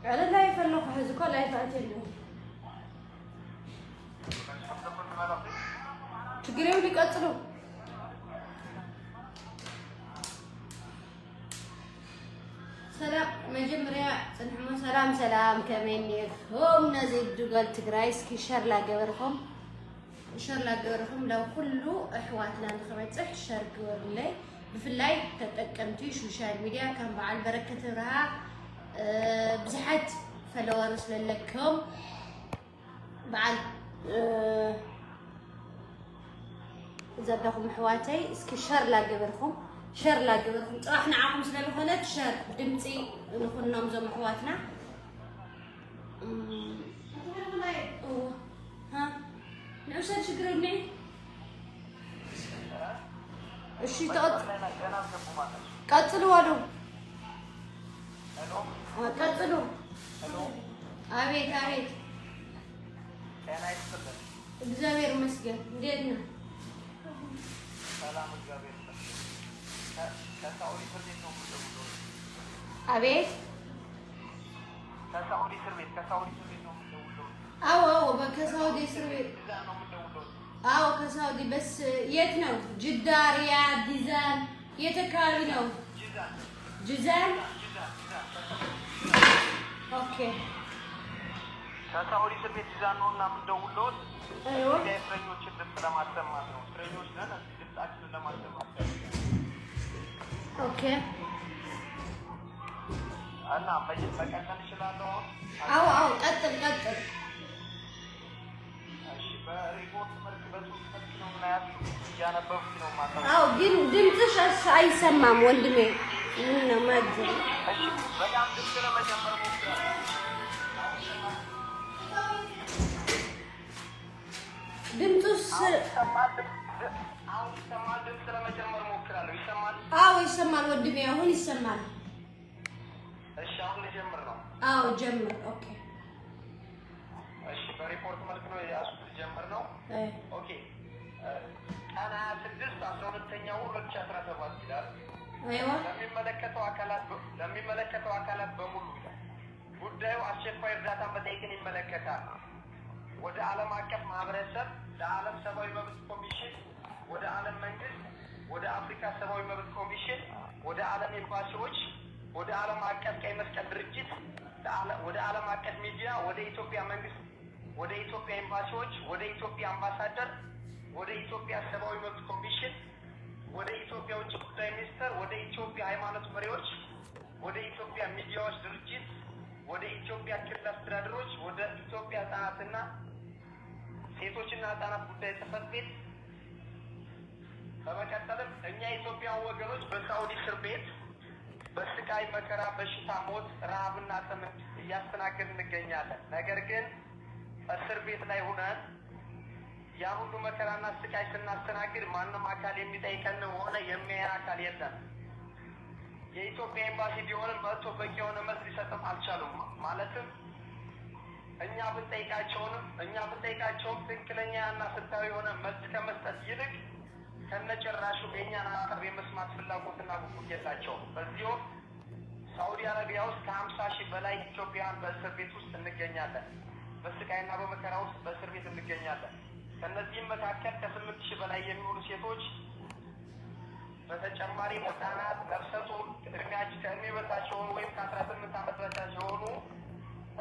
على لا يفلق حزق ولا يفاتله تقريبا لك أطلو سلام مجمريا سلام سلام كمين هم نزيد قال تقرايس كي شر لا قبرهم شر لا قبرهم لو كله أحوات لان خبيت صح شر قبر لي بفلاي تتأكمتي سوشيال ميديا كان بعد بركة رها بزحت فلورس لكم بعد زادكم حواتي اسكي شر لا قبركم شر لا قبركم طرحنا عاكم سلام خلت شر دمتي نكون نوم زم حواتنا ها نوصل شكرني እሺ ቀጥሉ አሉ ቀጥሉ አቤት አቤት እግዚአብሔር ይመስገን እንዴት ነው ሰላም እግዚአብሔር ይመስገን ከሳውዲ እስር ቤት ነው የምትደውለው አቤት ከሳውዲ እስር ቤት ነው የምትደውለው አዎ ከሳውዲ እስር ቤት ነው የምትደውለው አዎ ከሳውዲ በስ የት ነው ጅዳ ሪያድ ዲዛን የት አካባቢ ነው ጅዛን ኦኬ ከሳውዲ እስር ቤት ጅዛን ነው እና የምትደውለው አይዎ የእስረኞችን ድምፅ ለማሰማት ነው እስረኞች ነን ድምፃችንን ለማሰማት ኦኬ እና መቀጠል እችላለሁ አዎ ቀጥል እሺ በሪፖርት መልክ በጽሁፍ መልክ ነው የምናያችሁ እያነበብኩ ነው ማለት ነው አዎ ግን ድምፅሽ አይሰማም ወንድሜ ምን ነው ማለት እሺ በጣም ድምፅ ለመጨመር ሞክራለሁ ድምፅስ አሁን ይሰማል ድምፅ ለመጨመር ሞክራለሁ ይሰማል አዎ ይሰማል ወንድሜ አሁን ይሰማል እሺ አሁን ልጀምር ነው አዎ ጀምር ኦኬ እሺ በሪፖርት መልክ ነው ያሱት ጀምር ነው ኦኬ ቀን 26 12ኛው 2017 ይላል አይዋ ለሚመለከተው አካላት በሙሉ ጉዳዩ አስቸኳይ እርዳታ መጠየቅን ይመለከታል ወደ ዓለም አቀፍ ማህበረሰብ ለዓለም ሰብአዊ መብት ኮሚሽን ወደ ዓለም መንግስት ወደ አፍሪካ ሰብአዊ መብት ኮሚሽን ወደ ዓለም ኤምባሲዎች ወደ ዓለም አቀፍ ቀይ መስቀል ድርጅት ወደ ዓለም አቀፍ ሚዲያ ወደ ኢትዮጵያ መንግስት ወደ ኢትዮጵያ ኤምባሲዎች ወደ ኢትዮጵያ አምባሳደር ወደ ኢትዮጵያ ሰብአዊ መብት ኮሚሽን ወደ ኢትዮጵያ ውጭ ጉዳይ ሚኒስቴር ወደ ኢትዮጵያ ሃይማኖት መሪዎች ወደ ኢትዮጵያ ሚዲያዎች ድርጅት ወደ ኢትዮጵያ ክልል አስተዳደሮች ወደ ኢትዮጵያ ህጻናትና ሴቶችና ህጻናት ጉዳይ ጽሕፈት ቤት በመቀጠልም እኛ የኢትዮጵያን ወገኖች በሳውዲ እስር ቤት በስቃይ መከራ በሽታ ሞት ረሃብና ጥም እያስተናገድን እንገኛለን ነገር ግን እስር ቤት ላይ ሆነን ያ ሁሉ መከራና ስቃይ ስናስተናግድ ማንም አካል የሚጠይቀን ሆነ የሚያየን አካል የለም የኢትዮጵያ ኤምባሲ ቢሆንም መጥቶ በቂ የሆነ መልስ ሊሰጥም አልቻሉም ማለትም እኛ ብንጠይቃቸውም ትክክለኛና ስልታዊ የሆነ መልስ ከመስጠት ይልቅ ከነጭራሹ የእኛን ሀሳብ የመስማት ፍላጎትና ጉጉት የላቸውም በዚህ ወቅት ሳውዲ አረቢያ ውስጥ ከ50,000 በላይ ኢትዮጵያውያን በእስር ቤት ውስጥ እንገኛለን በስቃይና በመከራ ውስጥ በእስር ቤት እንገኛለን ከነዚህም መካከል ከ8,000 በላይ የሚሆኑ ሴቶች በተጨማሪ ህጻናት ነፍሰ ጡር ከእድሜ በታች የሆኑ ወይም ከ18 ዓመት በታች የሆኑ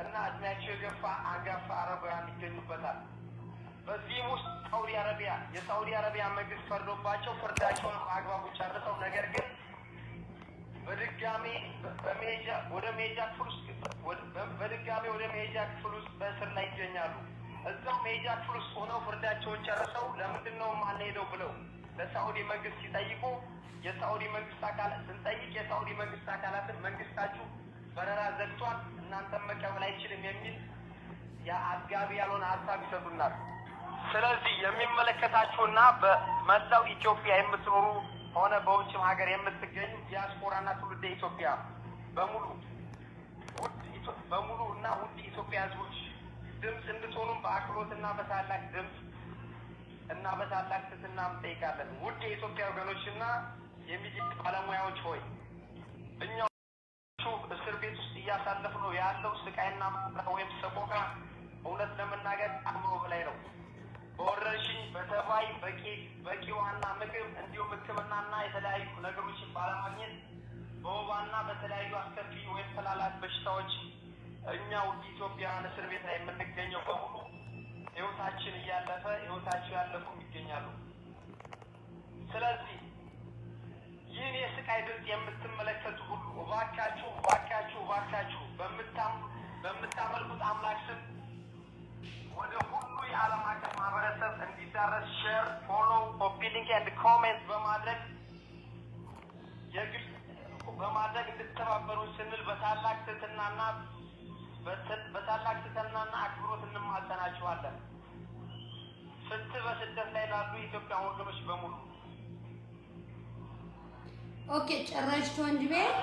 እና እድሜያቸው የገፋ አንጋፋ አረጋውያን ይገኙበታል በዚህም ውስጥ የሳውዲ አረቢያ መንግስት ፈርዶባቸው ፍርዳቸውን በአግባቡ ጨርሰው ነገር ግን በድጋሚ ወደ መሄጃ ክፍል ውስጥ በእስር ላይ ይገኛሉ እዛው መሄጃ ክፍል ውስጥ ሆነው ፍርዳቸውን ጨርሰው ለምንድነው ማንሄደው ብለው ለሳውዲ መንግስት ሲጠይቁ የሳውዲ መንግስት አካላትን መንግስታችሁ በረራ ዘግቷል እናንተም መቀበል አይችልም የሚል አጥጋቢ ያልሆነ ሀሳብ ይሰጡናል ስለዚህ የሚመለከታችሁና በመላው ኢትዮጵያ የምትኖሩ ሆነ በውጭም ሀገር የምትገኙ ዲያስፖራና ትውልደ ኢትዮጵያ በሙሉ እና ውድ ኢትዮጵያ ህዝቦች ድምፅ እንድትሆኑ በአክብሮትና በታላቅ ድምፅ እና በታላቅ ትሕትና እንጠይቃለን። ውድ የኢትዮጵያ ወገኖችና የሚዲያ ባለሙያዎች ሆይ እኛ እስር ቤት ውስጥ እያሳለፍነው ያለው ስቃይና መከራ ወይም ሰቆቃ እውነት ለመናገር አእምሮ በላይ ነው። በወረርሽኝ በተባይ በቂ ውሃና ምግብ እንዲሁም ሕክምናና የተለያዩ ነገሮችን ባለማግኘት በወባና በተለያዩ አስከፊ ወይም ተላላፊ በሽታዎች እኛ ውድ ኢትዮጵያውያን እስር ቤት ላይ የምንገኘው በሙሉ ህይወታችን እያለፈ ህይወታቸው ያለፉ ይገኛሉ። ስለዚህ ይህን የስቃይ ድምፅ የምትመለከቱ ሁሉ እባካችሁ በምታመልኩት አምላክ ስም ወደ ሁሉ የዓለም አቀፍ ማህበረሰብ እንዲዳረስ ሼር፣ ፎሎ፣ ኮፒ ሊንክ ኤንድ ኮሜንት በማድረግ እንድትተባበሩን ስንል በታላቅ ትሕትናና አክብሮት እንማጸናችኋለን። ፍትህ በስደት ላይ ላሉ የኢትዮጵያ ወገኖች በሙሉ። ኦኬ ጨረሽቶ እንጂ ቤት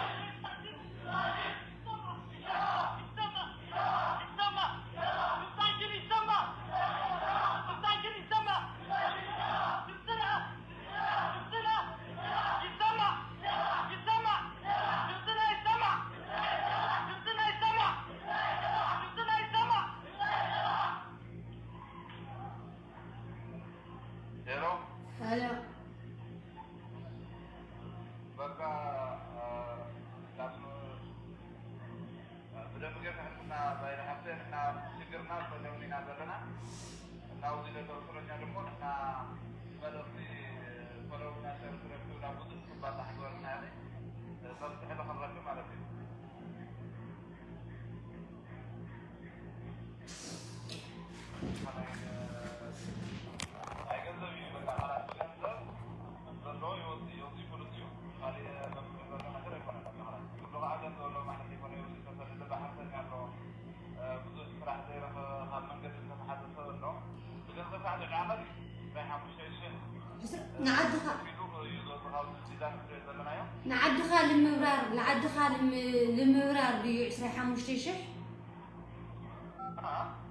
نعد خالم المبرار ديو 25,000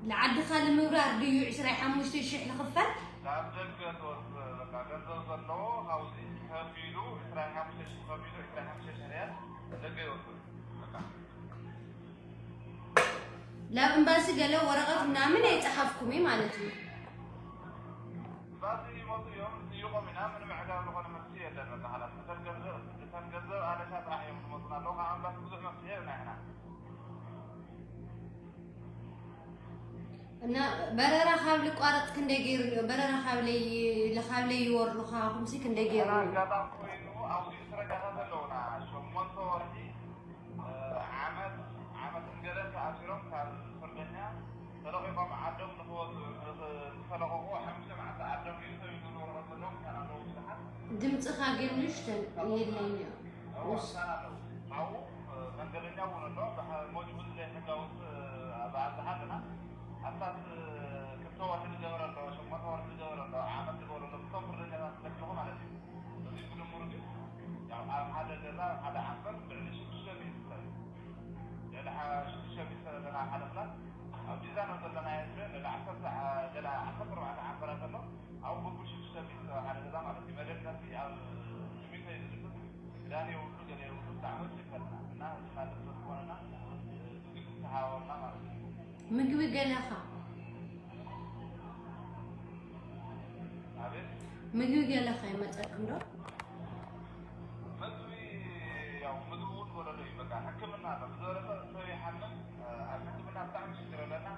لعد خالم المبرار ديو 25,000 لخفت لا امباسي قالوا ورقه ምናምን አይጻፍኩኝ ማለት ነው እና በረራ ኻብል ቋረጥ ክንደ ገይሩ በረራ ኻብለይ ለኻብለይ ይወርዱ ኻኹም ሲክ እንደ ገይሩ ጋጣም ኮይኑ አው ይስረጋታ ተለውና ሾሞንቶ ወርዲ ዓመት እንገለስ አስሮም ካብ ፍርደኛ ተለቆም ዓዶም ንኸወጡ ተለቆቁ 5 መዓልቲ ዓዶም ይሰይዱ ወረቀቶም ካናለው ሰዓት ድምጽኻ ግን ንሽተን የለኝ አው መንገደኛ ወነዶ ሞጅቡል ለህጋውት አባዛሃልና አሳስ ከተወት ልጀምራለሁ ሸሞት ወርድ ልጀምራለሁ ዓመት ልበሉ ለቶም ፍርደኛ ተለቆቁ ማለት ነው እዚህ ሁሉ ሙርግ ያው ሓደ ገዛ ሓደ ዓንበር ብልሽ ሸሚዝ ለላ ሸሚዝ ለላ ሓደ ፍላት ኣብ ዲዛይን ዘለና ያለ ለዓሰብ ለላ 14 ዓንበራት ኣሎ አው በኩል ሸሚዝ ሓደ ገዛ ማለት ነው መደነሲ ኣብ ሸሚዝ ይልኩት ዳኒ ሁሉ ገለ ሁሉ ታውት ይፈልና እና ማለት ሆነና ብዙ ተሃወና ማለት ነው ምግብ ገለኻ አቤት ምግብ ገለኻ ይመጣክም ነው ምግብ ያው ምግብ ወደ ነው ይበቃ ሕክምና ነው ዘረፈ ሰው ይሐመም ሕክምና በጣም ይችላልና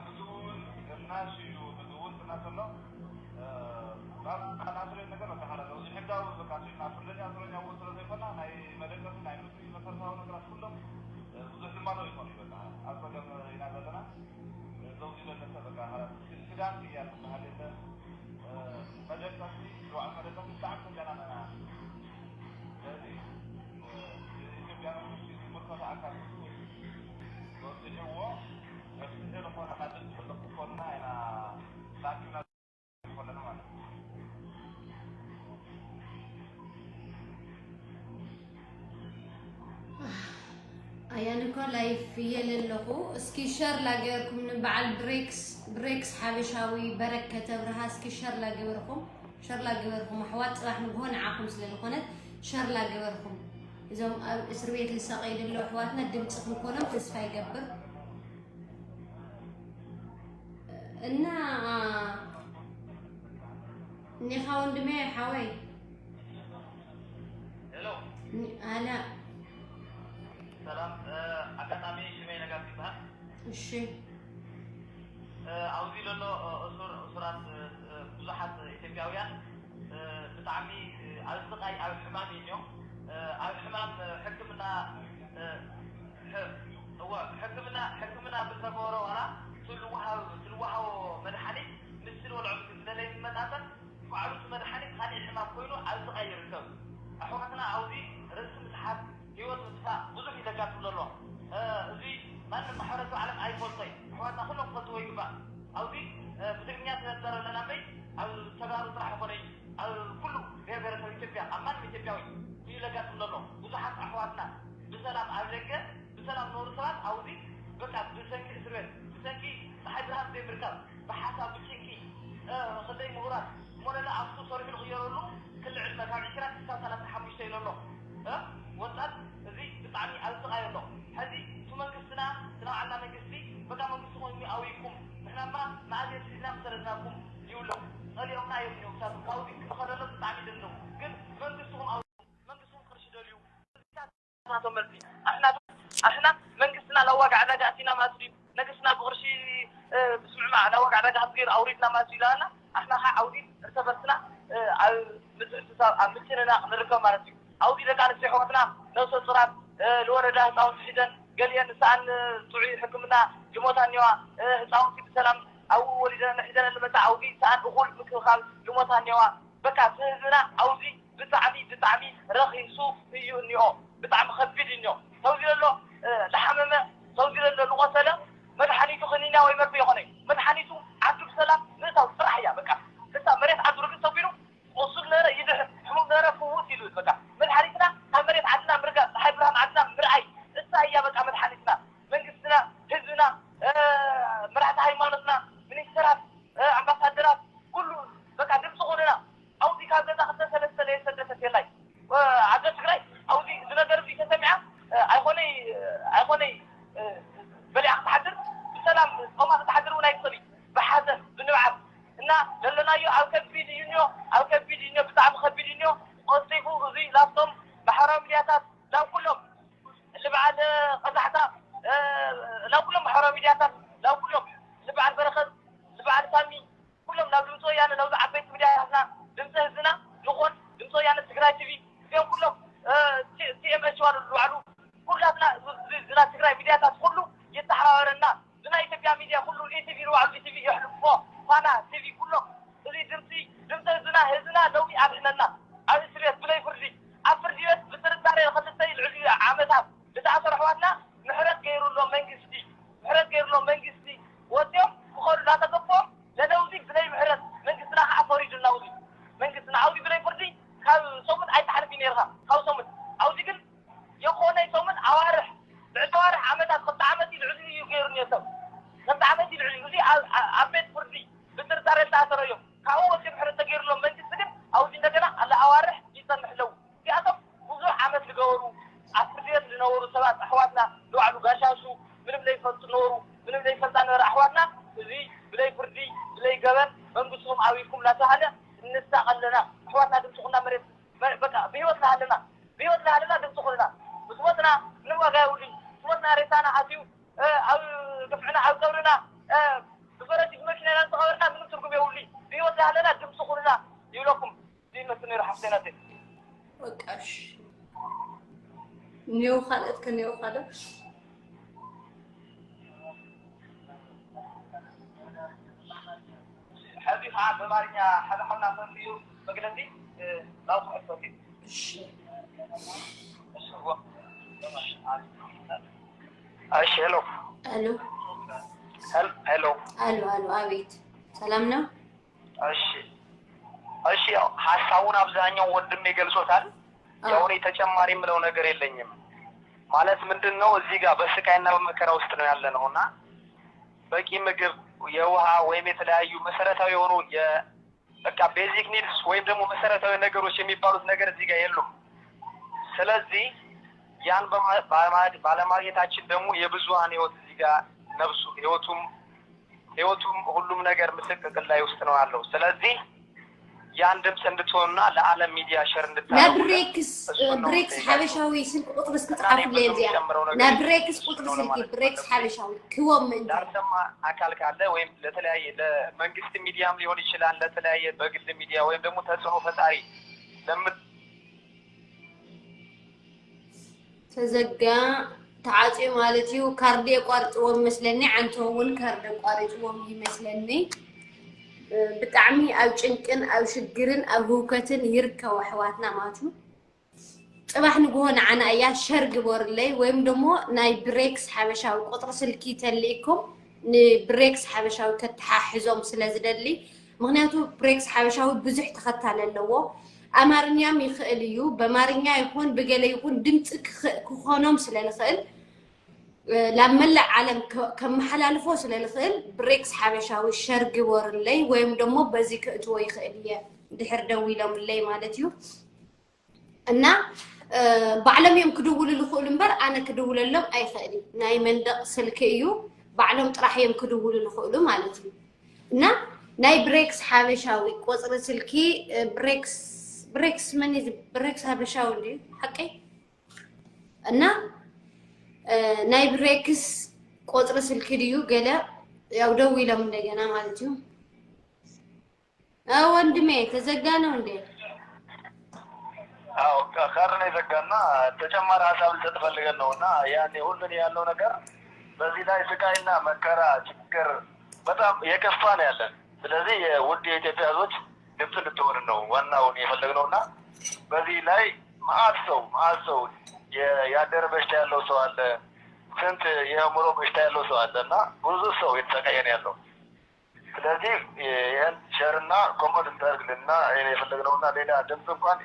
ምግቡን ግማሽ እዩ ምግቡን ተናተሎ ባብ ካናትረ ነገር ነው ተሐረገው ይሕዳው በቃ ሲና ፍለኛ ፍለኛ ወጥሮ ዘይፈና ናይ መደቀስ ናይ ምግብ መሰረታዊ ነገራት ሁሉም ብዙ ልማዶ ይሆን ይበቃ አጥበቀም ይናገርና ዘውዲ ለነሰ በቃ ክዳን ይያል ማለት መደቀስ ዱዓ መደቀስ በጣም ተገናና ስለዚህ ኢትዮጵያ መንግስት ምርኮታ አካል ወጥተው ወጥተው ለሆነ ማለት ተቆጥቆና አይና ታኪና ሆነና ማለት يعني كل لايف يللهو اسكي شر لاجركم نبعل بريكس حبشاوي بركة برها اسكي شر لاجركم حوات راح نهون عاكم سلالكونت شر لاجركم إذا إسرائيل لساقيد اللو حواتنا دمتكم كونهم تسفى يقبر إننا نخاون دمي حواي هلو هلا سلام أكاديمي شمي نقابتها الشي عاوزي له أسرات بزحات إثيوبياويان بتعمي أصدقائي على الحمام اليوم على الحمام حكمنا بالتبورة ولا تلوها مدحني مثل والعبد اللي مدحن وعروس مدحني خلي الحمام كله على صغير الكون أحوالنا عاوزي رسم الحب يوم مدفع بزح إذا كانت الله زي ما أن المحرز على أي فلطي أحوالنا كلهم قطوة يبقى عاوزي بدرنيات الدار لنا بي أو تجارب راح يقولي أو كله غير إثيوبيا أمان إثيوبياوي يلا كانت الله بزحات أحوالنا بسلام أمريكا بسلام نور سلام عاوزي بقى بسنكي إسرائيل بسنكي صاحبها في أمريكا بحسب بسنكي خلي مغرات مولانا عبدو صارف الغيار له كل علمك هذه كانت تسالة تحمل شيء له وصلت ذي بتعني ألصقاي له هذه ثم قصنا عنا من قصي بقى من قصهم أويكم إحنا ما عاد يصيرنا مثلناكم يقولوا قالي أمنا يوم صار قاودي خلنا بتعني دنو كن من قصهم خرج دليو احنا من قصنا لو وقع رجعتنا ما تريد نقصنا بغرشي بسمع معنا وقع رجعت غير أوريدنا ما زيلانا احنا عاودين ارتبطنا مثلنا نركب مالتي عاودي لك على سيحوتنا نوصل صراب الوردة هتاون حدن قال لي نسان تعي حكمنا لموتان يوا هتاون في بسلام او ولدنا حدن اللي متى عاودي سان اقول مثل خال لموتان يوا بكا سهلنا عاودي بتعمي رخي صوف هيو نيو بتعم خبيد نيو سوزي له لحممه سوزي له لغسله مدحنيتو خنينا وي مربي يخني مدحنيتو عبد السلام نتاو صراحه يا بكا لسه مريت عبد الرقيق صبيرو وصلنا يده حمود نرى فوت يلو بكا مدحنيتنا مريت عندنا مرقه حيبرهم عندنا مرعي لسه هي بكا مدحنيتنا من قصنا هزنا مرحت هايمانتنا من الشرف امباسادرات كله بكا دمصقنا او دي كذا تاخذ ثلاثه ليس سدسه لاي وعدد تግራይ او دي زنجر دي تسمعها ايخوني بلي أتحدث بسلام وما تتحدث ولا يصلي بحاجة بنوعب إن لنا أو كبيدينيو بتاع مخبيدينيو قصيفو زي لافتم بحرام لياتات لا كلهم اللي بعد قزحتها لا كلهم بحرام لياتات لا كلهم اللي بعد برخص اللي بعد سامي كلهم لا دمتو يعني لو عبيت بداياتنا دمتو هزنا نخون دمتو يعني تقراي تي في فيهم كلهم تي ام اتش وارو الوعدو كلنا زنا تقراي بداياتات كله يتحاورنا زنا إثيوبيا ميديا كله اي تي في روح اي تي في يحلفوا فانا تي في كله اللي دمت زنا لو يعرفنا على سريت بلا يفرجي افرجيت بترداري خلصتي العليا عامتها بتاثر حواتنا محرت غيروا له منجستي وتيوم بخور لا تقفوا لنوزي بلا محرت منجستنا عفوري جناوزي منجستنا عاودي بلا يفرجي خاو صومت اي تعرفين يرها خاو صومت عاودي كل يخوني صومت عوارح بعتوارح عمتها خط عمتي العلي يغيرني يسو خط عمتي العلي عبيت فردي بترداري تاثر يوم كاو كيف حرت غير له منجستنا او دي ndagana alla awaarix يصنح له في اصف وضوح عمت لغورو عفريت لنورو سبات احواتنا لو علو غاشاشو منم لي فلت نورو منم لي فلت نور احواتنا زي بلاي فردي بلاي جبل منقصهم عويكم لا سهله نستقلنا احواتنا دمسخنا مريت بقى بيوتنا لنا دمسخنا بسوتنا نوغا ولي سوتنا ريتانا حاسيو او دفعنا او قورنا بفرج مكننا نصغرنا من تركم يولي بيوتنا لنا دمسخنا يقولكم دي مثل رحمتنا وقاش نيو خالد كنيو خالد حديث عن بماريا حدا حنا فيو بقلندي لا صحيح صوتي الو አቤት ሰላም ነው እሺ ሐሳቡን አብዛኛው ወንድም ይገልጾታል ያው እኔ ተጨማሪ ምለው ነገር የለኝም ማለት ምንድነው እዚህ ጋር በስቃይና በመከራ ውስጥ ነው ያለነውና በቂ ምግብ የውሃ ወይም የተለያዩ መሰረታዊ የሆኑ በቃ ቤዚክ ኒድስ ወይም ደግሞ መሰረታዊ ነገሮች የሚባሉት ነገር እዚህ ጋር የሉም። ስለዚህ ያን ባለማግኘታችን ደግሞ የብዙሃን ህይወት እዚህ ጋር ነፍሱ ህይወቱም ሁሉም ነገር ምስቅልቅል ላይ ውስጥ ነው ያለው። ስለዚህ ያን ድምጽ እንድትሆንና ለዓለም ሚዲያ ሸር እንድታደርጉ ብሬክስ ሐበሻዊ ስልክ ቁጥር እስክትጻፉልኝ ዚያ ብሬክስ ቁጥር ስልክ ብሬክስ ሐበሻዊ ክወም ዳርሰማ አካል ካለ ወይም ለተለያየ ለመንግስት ሚዲያም ሊሆን ይችላል ለተለያየ በግል ሚዲያ ወይም ደግሞ ተጽዕኖ ፈጣሪ ተዘጋ ተዓጪ ማለትዩ ካርድ የቋርጥዎም መስለኒ አንተውን ካርድ ቋርጥዎም ይመስለኒ ብጣዕሚ ኣብ ጭንቅን ኣብ ሽግርን ኣብ ህውከትን ይርከቡ ኣሕዋትና ማለት ነው ጽባሕ ንግሆን ዓና እያ ሸር ግበርለይ ወይም ደሞ ናይ ብሬክስ ሓበሻዊ ቁጥሪ ስልኪ ተልኢኩም ንብሬክስ ሓበሻዊ ከተሓሕዞም ስለዝደሊ ምክንያቱ ብሬክስ ሓበሻዊ ብዙሕ ተኸታሊ ኣለዎ ኣማርኛም ይኽእል እዩ በማርኛ ይኹን ብገለ ይኹን ድምፂ ክኾኖም ስለልኽእል ላብ መላእ ዓለም ከመሓላልፎ ስለልኽእል ብሬክስ ሓበሻዊ ሸር ግበርለይ ወይም ደሞ በዚ ክእትዎ ይኽእል እየ ድሕር ደው ኢሎምለይ ማለት እዩ እና ባዕሎም እዮም ክድውሉ ዝኽእሉ እምበር ኣነ ክድውለሎም ኣይኽእል ናይ መንደቕ ስልኪ እዩ ባዕሎም ጥራሕ እዮም ክድውሉ ዝኽእሉ ማለት እዩ እና ናይ ብሬክስ ሓበሻዊ ቁፅሪ ስልኪ ብሬክስ መን ብሬክስ ሓበሻዊ እንዲ ሓቂ እና ናይ ብሬክስ ቁጥሪ ስልኪ ድዩ ገለ ያው ደው ኢሎም እንደገና ማለት እዩ ወንድሜ ተዘጋ ነው እንዴ አዎ ካርኔ ዘጋና ተጨማሪ ሀሳብ ልሰጥ ፈልገን ነውና ያኔ ሁሉን ያለው ነገር በዚህ ላይ ስቃይና መከራ ችግር በጣም የከፋ ነው ያለን ስለዚህ ውድ የኢትዮጵያ ህዝቦች ድምጽ ልትሆን ነው ዋናውን የፈለግነውና በዚህ ላይ ማአት ሰው ያደረ በሽታ ያለው ሰው አለ ስንት የአእምሮ በሽታ ያለው ሰው አለና ብዙ ሰው የተሰቃየ ነው ያለው ስለዚህ ያን ሸርና ኮመንት እንታርግልና እኔ የፈለግነውና ሌላ ድምጽ እንኳን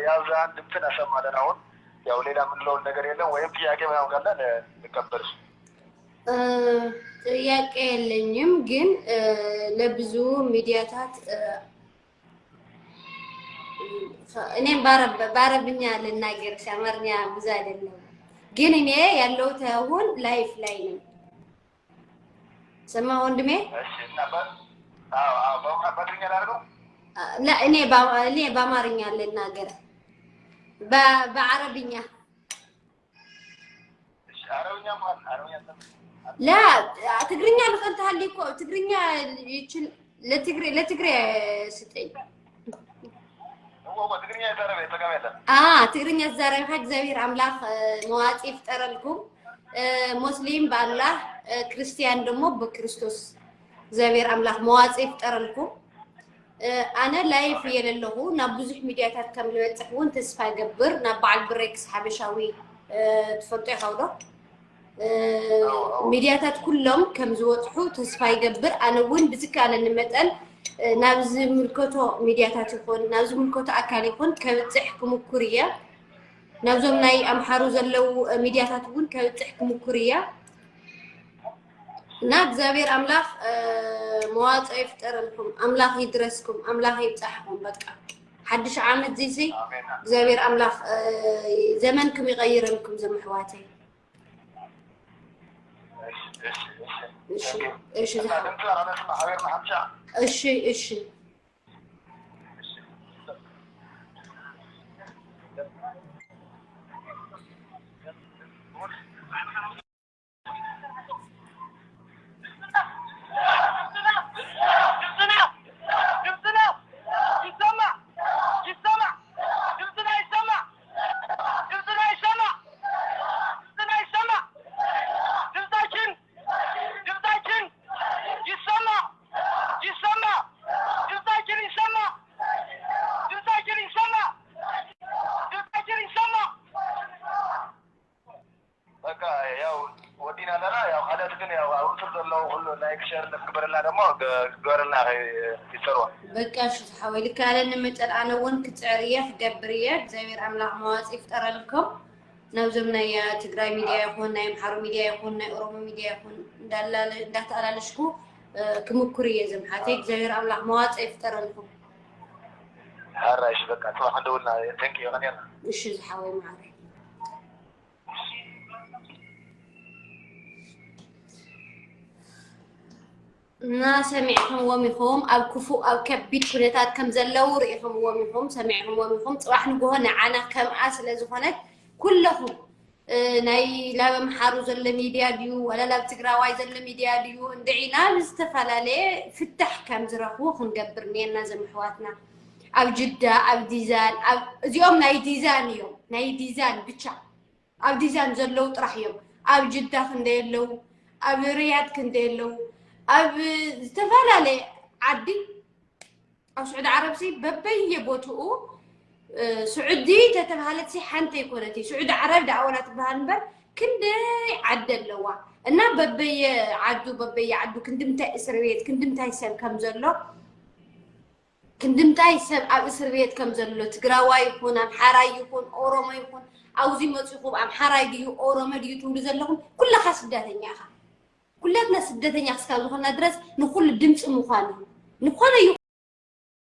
ያዛን ድምጽ አሰማለን አሁን ያው ሌላ ምንለው ነገር የለም ወይም ጥያቄ ምናምን ካለ ልቀበልሽ ጥያቄ የለኝም ግን ለብዙ ሚዲያታት እኔም ባረብኛ ልናገር አማርኛ ብዙ አይደለም ግን እኔ ያለሁት አሁን ላይፍ ላይ ነኝ ሰማ ወንድሜ እሺ እና በትግርኛ ላድርገው لا እኔ በአማርኛ ልናገር በአረብኛ እሺ አረብኛ ማለት አረብኛ لا ትግርኛ ልቀንታለይ እኮ ትግርኛ ይችል ለትግሬ ስጠኝ ትግርኛ ዘራይ ሀቅ እግዚአብሔር አምላክ መዋጽ ይፍጠረልኩም ሙስሊም በአላህ ክርስቲያን ደግሞ በክርስቶስ እግዚአብሔር አምላክ መዋጽ ይፍጠረልኩም አነ ላይፍ የለለሁ ናብ ብዙሕ ሚዲያታት ከም ልበጽሕ እውን ተስፋ ይገብር ናብ በዓል ብሬክስ ሓበሻዊ ትፈልጡ ይኸውዶ ሚዲያታት ኩሎም ከም ዝወጽሑ ተስፋ ይገብር ኣነ እውን ብዝካለኒ መጠን ናብዚ ምልከቶ ሚዲያታት ይኹን ናብዚ ምልከቶ ኣካል ይኹን ከብጽሕ ክምኩር እየ ናብዞም ናይ ኣምሓሩ ዘለው ሚዲያታት እውን ከብጽሕ ክምኩር እየ እና እግዚአብሔር አምላክ መዋጽ ይፍጠረልኩም አምላክ ይድረስኩም አምላክ ይብጻሕኩም በቃ حدش ዓመት ዚዚ እግዚአብሔር አምላክ ዘመንኩም ይቀይረልኩም ዘመሕዋተይ እሺ بقى شو تحاولي كالن متل أنا وين كتعرية في دبرية زي أملاح مواصف ترى لكم نوزمنا يا تجراي ميديا يكون نايم حرو ميديا يكون نايم أورومي ميديا يكون دالت على لشكو كمكورية زمحاتك زير أملاح مواد إفتر لكم هذا إيش بك أتوقع ندولنا تنكي غنينا إيش زحاوي معي نا سمعهم ومهم أو كفو أو كبيت كنتات كم زلوا رئيهم ومهم سمعهم ومهم صراحة نقولنا عنا كم أصل زخنت كلهم ناي لا بمحارو زل ميديا ديو ولا لا بتقراواي زل ميديا ديو ندعينا نستفلا ليه في التحكم زرقوه نقبرني الناس محواتنا أو جدة أو ديزان أو اليوم ناي ديزان يوم ناي ديزان بتشا أو ديزان زلوا طرح يوم أو جدة خنديلو أو رياض كنديلو أب استفلا ليه عدي أو سعود عربسي ببي بوتو سعودي تتبهالت سي حنتي كونتي سعود عرب دعونا تبهالنبر كندي عدل لوا انا ببي عدو كندمتا اسربيت كندمتا يسم كم زلو كندمتا يسم اب اسربيت كم زلو تግራዋይ يكون ام حراي يكون اورومو يكون اوزي مصيخو ام حراي ديو اورومو ديو تقول زلهم كلها سداتنيا كلنا سداتنيا اسكال خنا درس نقول دمص مخانو نخونه